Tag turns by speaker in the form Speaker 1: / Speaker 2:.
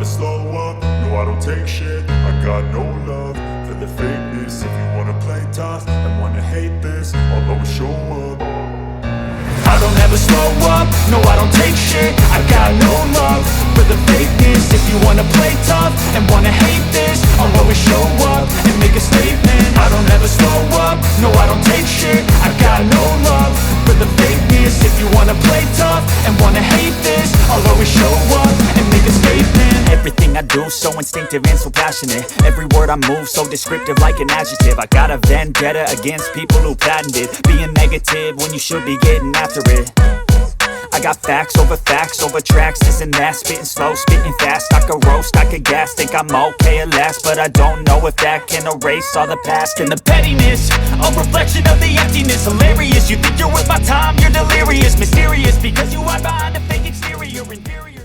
Speaker 1: slow up, no I don't take shit. I got no love for the fakeness. If you wanna play tough and wanna hate this, I'll always show up.
Speaker 2: I don't ever slow up, no I don't take shit. I got no love for the fakeness. If you wanna play tough and wanna hate this, I'll always show up and make a statement. I don't ever slow up, no I don't take shit. I got no love for the fakeness. If you wanna play tough and wanna hate this, I'll always show up and make a statement. Everything I do so instinctive and so passionate. Every word I move so descriptive like an adjective. I got a vendetta against people who patented being negative when you should be getting after it. I got facts over tracks, this and that. Spitting slow, spitting fast. I could roast, I could gas. Think I'm okay at last, but I don't know if that can erase all the past. And the pettiness, a reflection of the emptiness. Hilarious, you think you're worth my time, you're delirious. Mysterious, because you hide behind a fake exterior. Inferior.